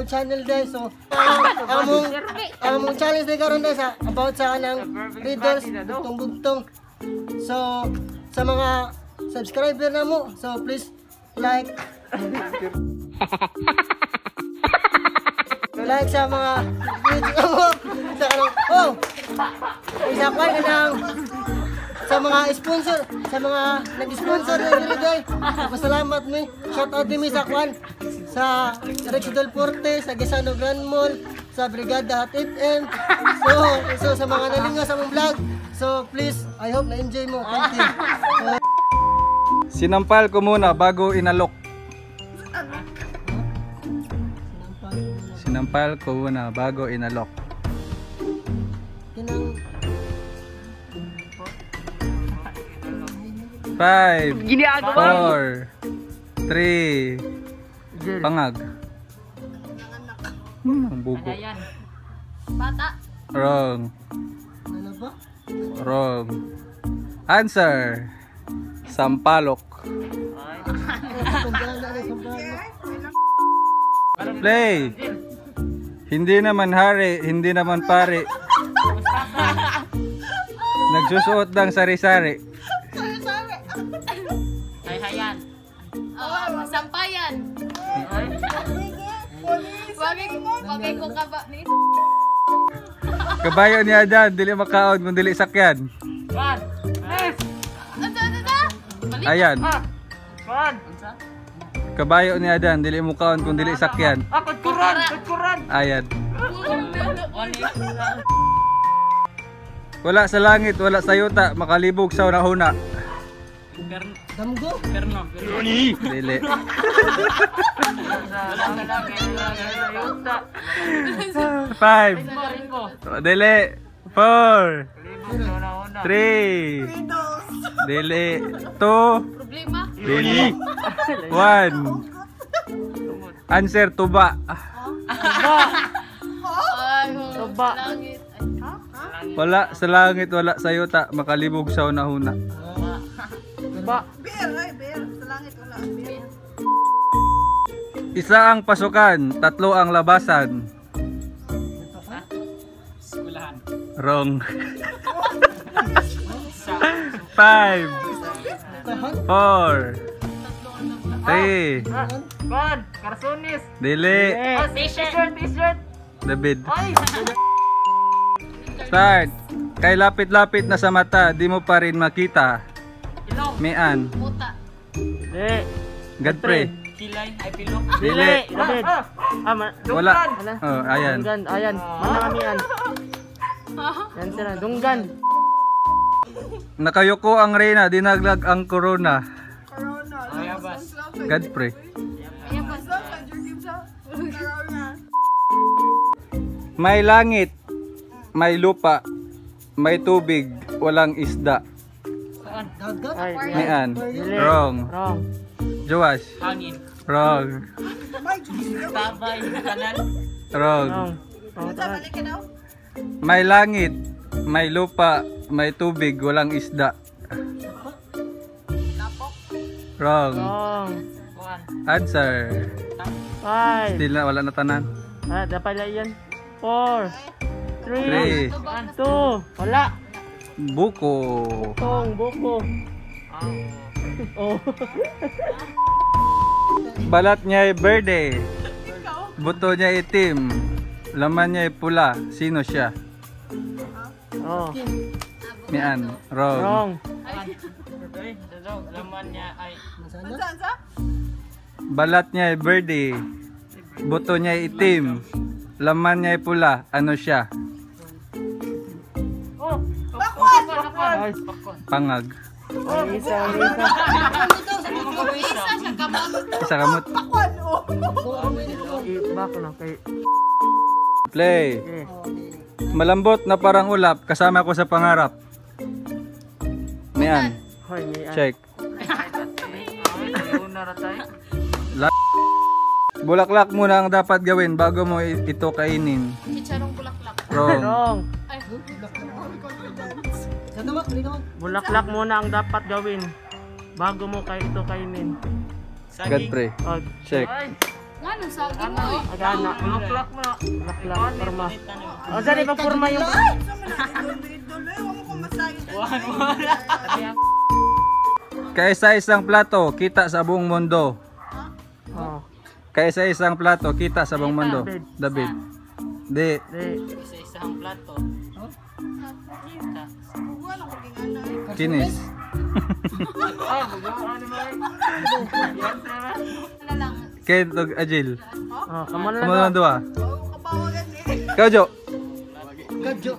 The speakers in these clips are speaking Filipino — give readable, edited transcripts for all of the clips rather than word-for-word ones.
YouTube channel guys. So among challenge day karon guys about sa kanang riddles bugtong-bugtong. So sa mga subscriber na mo, so please like like sa mga video mo sa kanang isa pa kanang sa mga sponsor, sa mga nag-sponsor ng Diliday. Pasalamat mi. Shout out mi sa kwan sa Rex Del Porte, sa Gesano Grand Mall, sa Brigada Hot FM. So sa mga nalinga sa mong vlog. So please, I hope na enjoy mo. Thank you. Sinampal ko muna bago inalok. Sinampal ko muna bago inalok. Kinang 5, 4, 3, pangag. Ang bugo. Bata. Wrong. ano ba? Wrong. Answer. Sampalok. Play. Hindi naman hari, hindi naman pare. Nagsusuot ng sari-sari. Hayan. Sampayan. Wagay ko ka ba ni? Kabayo niya dyan, dili makaon kung dili sakyan. Ayan. Kabayo niya dyan, dili makaon kung dili sakyan. Ayan. Wala sa langit, wala sa yuta, makalibog sa una-una. Damgo? Dili. Five. Dili. 4. 3. Dili. 2. Problema. Dili. 1. Answer tuba. Tuba. Wala sa langit, wala sa yuta, makalibog sa una-una. Isa ang pasukan, 3 ang labasan. Wrong. 5, 4, 3. Karsonis. Dili. T-shirt. David. Start. Kay lapit-lapit na sa mata, di mo pa rin makita. Mian. Puta. Godfrey. Kilay ay pilok. Dili. David. Wala. Oh, ayan. Dunggan, ayan. Mana kami yan? Yan sila, dunggan. Nakayuko ang reyna, dinaglag ang corona. Ayabas. Godfrey. May langit, may lupa, may tubig, walang isda. Dagat? Ay, yan. Mian. Dili. Wrong. Wrong. Joash. Hangin. Wrong. Tabay. Kanal. Wrong. Wrong. May langit, may lupa, may tubig, walang isda. Wrong. Wrong. Answer. 5. Still na, wala na tanan. Dapat na yan. 4. 3. 2. Wala. Buko. Tong, buko. Oh. Balat niya ay verde. Buto niya itim. Laman niya ay pula. Sino siya? Oh. Mian. Wrong. Wrong. Laman niya ay Balat niya ay verde. Buto niya ay itim. Laman niya ay pula. Ano siya? Ay, Pangag. isa. Isa kamot. Back na kay. Play. Okay. Malambot na parang ulap. Kasama ko sa pangarap. Mian. Hoy, may Check. una ratay. Bulaklak muna ang dapat gawin bago mo ito kainin. Chicharong bulaklak. Wrong. Wrong. Ay, Bulaklak muna ang dapat gawin bago mo ito kainin. Saging. Godfrey. Oh, Check. Ay. Nga nung saging mo eh. Agana. Bulaklak mo. Bulaklak, forma. O, saan iba forma yung... Kaisa-isang plato, kita sa buong mundo. Oh. Kaisa-isang plato, kita sa buong mundo. David. Di. Isa-isang plato. Kinis. Ano lang. Kay Tog Ajil. Oh, kamu na Kamu lang. na dua. Kau Jo. Kadyo.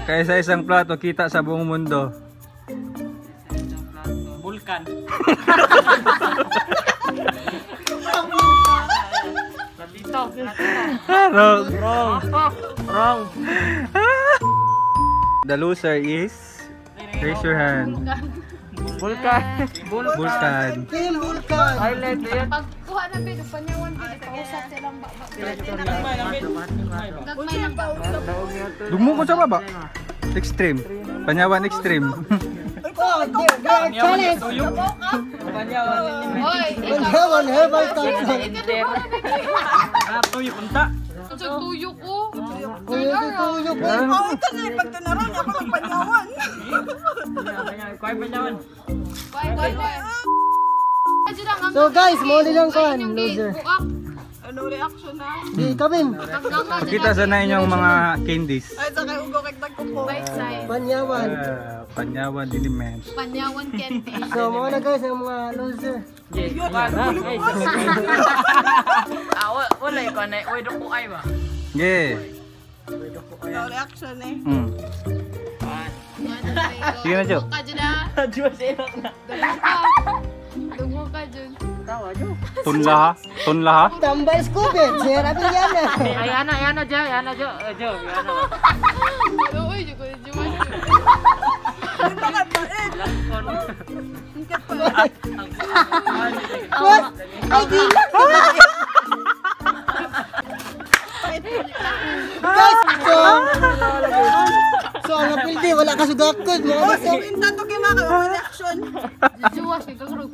Kaisa-isang plato, kita sa buong mundo. Vulkan. Dito. Wrong. Wrong. The loser is... Raise your hand. Vulkan. Vulcan. Team Vulcan. Highlight yun. Pagkuha na bid, panyawan bid, pausap silang baba. Gagmay lang ba? Dumo ko sa baba. Extreme. Panyawan extreme. Oh, their challenge. Hoy, Panyawan herbal toxin. Tuyo punta. Ang tuyo ko. Kuya tuyo ko. Kuya panyawan. Bye. Adyo lang ang... So guys, mo lang kan, Inyong loser. buak. Di kami. Kita sa na inyong mga candies. Bite size. Panyawan. Panyawan Dilimen. Panyawan candy. So mga na guys, ang mga loser. Wala yung kanay. Uy, doko ay ba? Yeah. Sige na, Jo. Dumo ka dyan na. Dumo ka dyan. Tunla ha? Tunla ha? Tambal Scooby, Sierra Villana. Ayana, Jo. Uy, dyan ko na dyan. What? Ay, di na. Guys, so ang apildi, wala ka sugakod. Mga basta. Juwas, nagkagroup.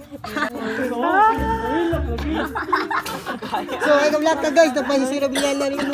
So, ay kablat ka guys, napasisira bilan na rin mo.